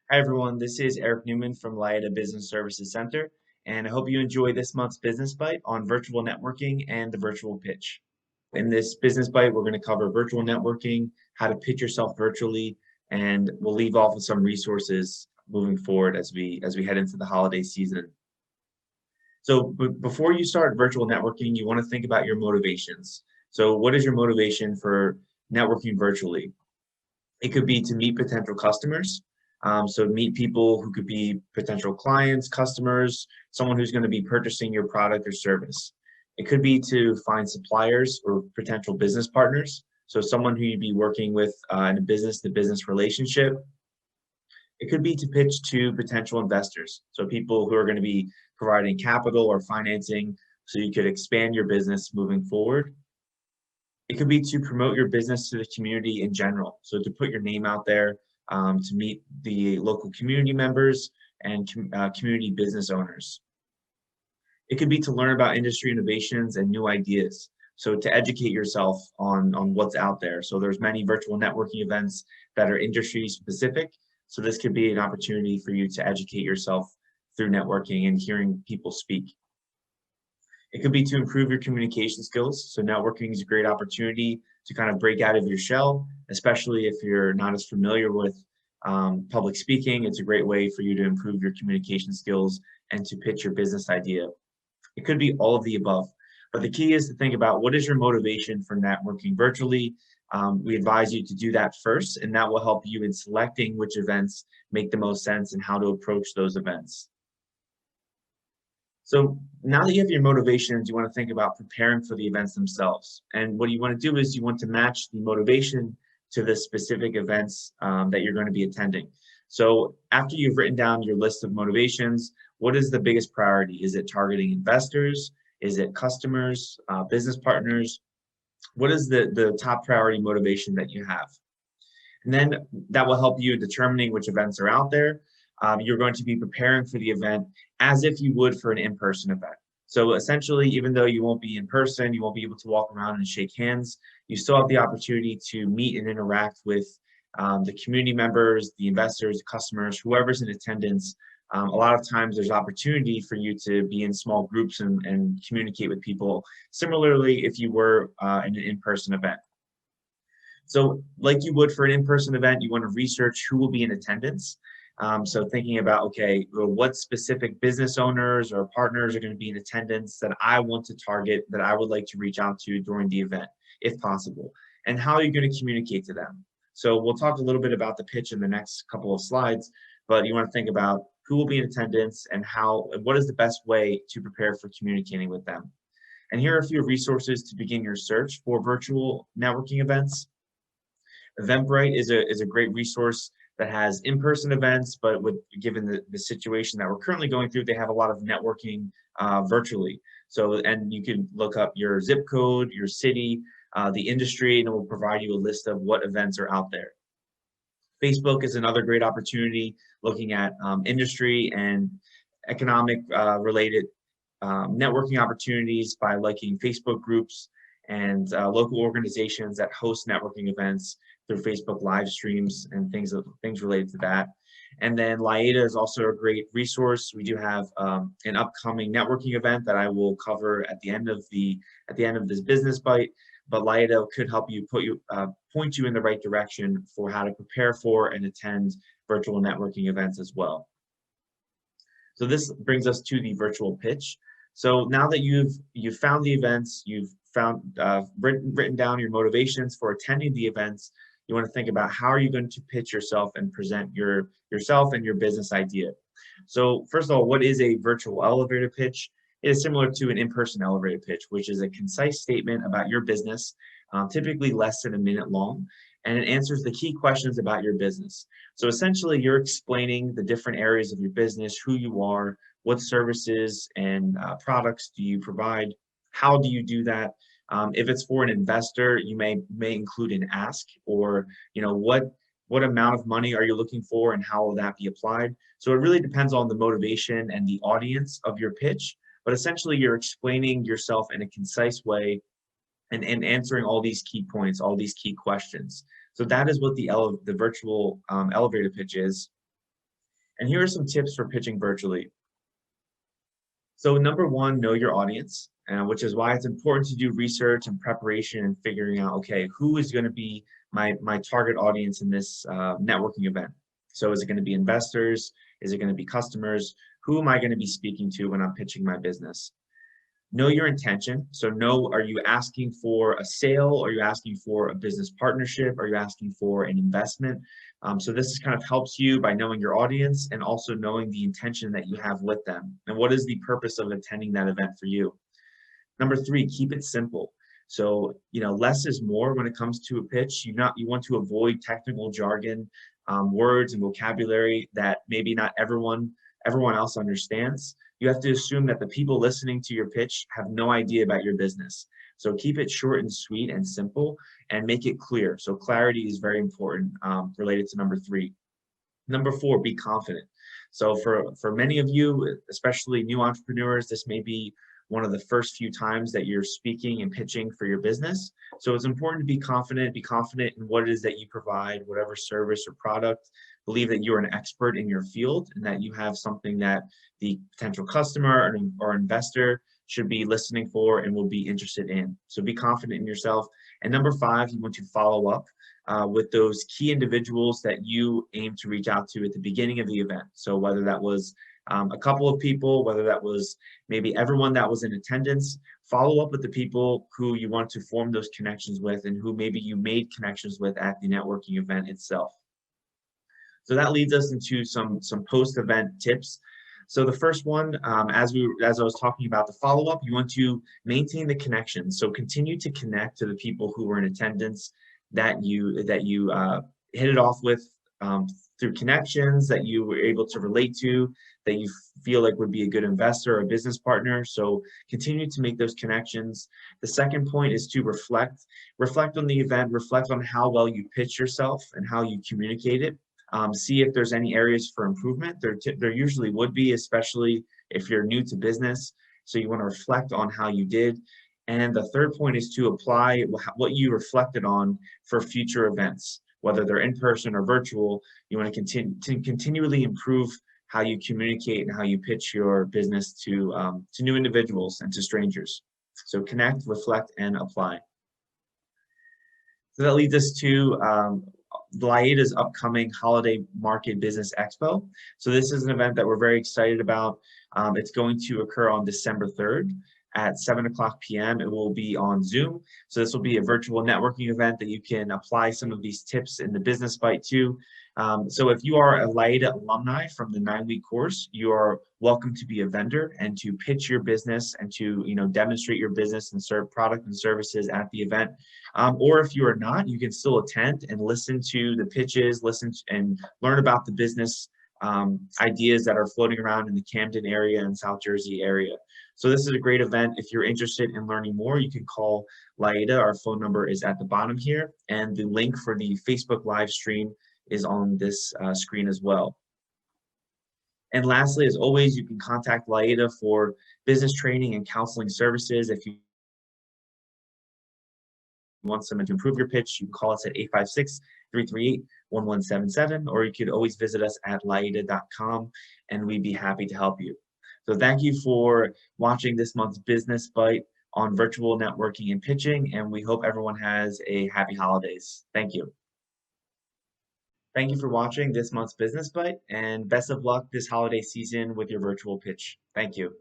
Hi everyone, this is Eric Newman from LBSC Business Services Center, and I hope you enjoy this month's Business Bite on virtual networking and the virtual pitch. In this Business Bite, we're going to cover virtual networking, how to pitch yourself virtually, and we'll leave off with some resources moving forward as we head into the holiday season. So before you start virtual networking, you want to think about your motivations. So what is your motivation for networking virtually? It could be to meet potential customers. So meet people who could be potential clients, customers, someone who's going to be purchasing your product or service. It could be to find suppliers or potential business partners. So someone who you'd be working with in a business-to-business relationship. It could be to pitch to potential investors. So people who are going to be providing capital or financing so you could expand your business moving forward. It could be to promote your business to the community in general. So to put your name out there, to meet the local community members and community business owners. It could be to learn about industry innovations and new ideas. So to educate yourself on what's out there. So there's many virtual networking events that are industry specific. So this could be an opportunity for you to educate yourself through networking and hearing people speak. It could be to improve your communication skills. So networking is a great opportunity to kind of break out of your shell, especially if you're not as familiar with public speaking. It's a great way for you to improve your communication skills and to pitch your business idea. It could be all of the above, but the key is to think about what is your motivation for networking virtually. We advise you to do that first, and that will help you in selecting which events make the most sense and how to approach those events. So now that you have your motivations, you want to think about preparing for the events themselves. And what you want to do is you want to match the motivation to the specific events that you're going to be attending. So after you've written down your list of motivations, what is the biggest priority? Is it targeting investors? Is it customers, business partners? What is the top priority motivation that you have? And then that will help you in determining which events are out there. You're going to be preparing for the event as if you would for an in-person event. So essentially, even though you won't be in person, you won't be able to walk around and shake hands, you still have the opportunity to meet and interact with the community members, the investors, the customers, whoever's in attendance. A lot of times there's opportunity for you to be in small groups and communicate with people, similarly if you were in an in-person event. So like you would for an in-person event, you want to research who will be in attendance. So thinking about, okay, well, what specific business owners or partners are going to be in attendance that I want to target, that I would like to reach out to during the event, if possible, and how are you going to communicate to them? So we'll talk a little bit about the pitch in the next couple of slides, but you want to think about who will be in attendance and what is the best way to prepare for communicating with them. And here are a few resources to begin your search for virtual networking events. Eventbrite is a great resource that has in-person events, but given the situation that we're currently going through, they have a lot of networking virtually. So, and you can look up your zip code, your city, the industry, and it will provide you a list of what events are out there. Facebook is another great opportunity looking at industry and economic related networking opportunities by liking Facebook groups and local organizations that host networking events through Facebook live streams and things related to that. And then LBSC is also a great resource. We do have an upcoming networking event that I will cover at the end of this business bite. But LBSC could help you point you in the right direction for how to prepare for and attend virtual networking events as well. So this brings us to the virtual pitch. So now that you've found the events, you've written down your motivations for attending the events, you want to think about how are you going to pitch yourself and present yourself and your business idea. So first of all, what is a virtual elevator pitch? It is similar to an in-person elevator pitch, which is a concise statement about your business, typically less than a minute long, and it answers the key questions about your business. So essentially, you're explaining the different areas of your business, who you are, what services and products do you provide, how do you do that? If it's for an investor, you may include an ask, or what amount of money are you looking for and how will that be applied? So it really depends on the motivation and the audience of your pitch, but essentially you're explaining yourself in a concise way and answering all these key points, all these key questions. So that is what the virtual elevator pitch is. And here are some tips for pitching virtually. So number one, know your audience, which is why it's important to do research and preparation and figuring out, okay, who is going to be my target audience in this networking event? So is it going to be investors? Is it going to be customers? Who am I going to be speaking to when I'm pitching my business? Know your intention. So know, are you asking for a sale? Are you asking for a business partnership? Are you asking for an investment? So this kind of helps you by knowing your audience and also knowing the intention that you have with them. And what is the purpose of attending that event for you? Number three, keep it simple. So, less is more when it comes to a pitch. You want to avoid technical jargon, words and vocabulary that maybe not everyone else understands. You have to assume that the people listening to your pitch have no idea about your business. So keep it short and sweet and simple and make it clear. So clarity is very important related to number three. Number four, be confident. So for many of you, especially new entrepreneurs, this may be one of the first few times that you're speaking and pitching for your business. So it's important to be confident in what it is that you provide, whatever service or product. Believe that you're an expert in your field and that you have something that the potential customer or investor should be listening for and will be interested in. So be confident in yourself. And number five, you want to follow up with those key individuals that you aim to reach out to at the beginning of the event. So whether that was a couple of people, whether that was maybe everyone that was in attendance, follow up with the people who you want to form those connections with and who maybe you made connections with at the networking event itself. So that leads us into some post-event tips. So the first one, as I was talking about the follow-up, you want to maintain the connection. So continue to connect to the people who were in attendance that you hit it off with through connections that you were able to relate to, that you feel like would be a good investor or a business partner. So continue to make those connections. The second point is to reflect on the event, reflect on how well you pitch yourself and how you communicate it. See if there's any areas for improvement. There usually would be, especially if you're new to business. So you want to reflect on how you did. And the third point is to apply what you reflected on for future events, whether they're in person or virtual. You want to continually improve how you communicate and how you pitch your business to new individuals and to strangers. So connect, reflect, and apply. So that leads us to LAIDA's upcoming Holiday Market Business Expo. So this is an event that we're very excited about. It's going to occur on December 3rd at 7:00 p.m. It will be on Zoom. So this will be a virtual networking event that you can apply some of these tips in the Business Bite to. So if you are a LAIDA alumni from the 9-week course, you are welcome to be a vendor and to pitch your business and to demonstrate your business and serve product and services at the event. Or if you are not, you can still attend and listen to the pitches, and learn about the business ideas that are floating around in the Camden area and South Jersey area. So this is a great event. If you're interested in learning more, you can call LAIDA. Our phone number is at the bottom here, and the link for the Facebook live stream is on this screen as well. And lastly, as always, you can contact LAIDA for business training and counseling services. If you want someone to improve your pitch, you can call us at 856-338-1177, or you could always visit us at laida.com, and we'd be happy to help you. So thank you for watching this month's Business Bite on virtual networking and pitching, and we hope everyone has a happy holidays. Thank you. Thank you for watching this month's Business Bite, and best of luck this holiday season with your virtual pitch. Thank you.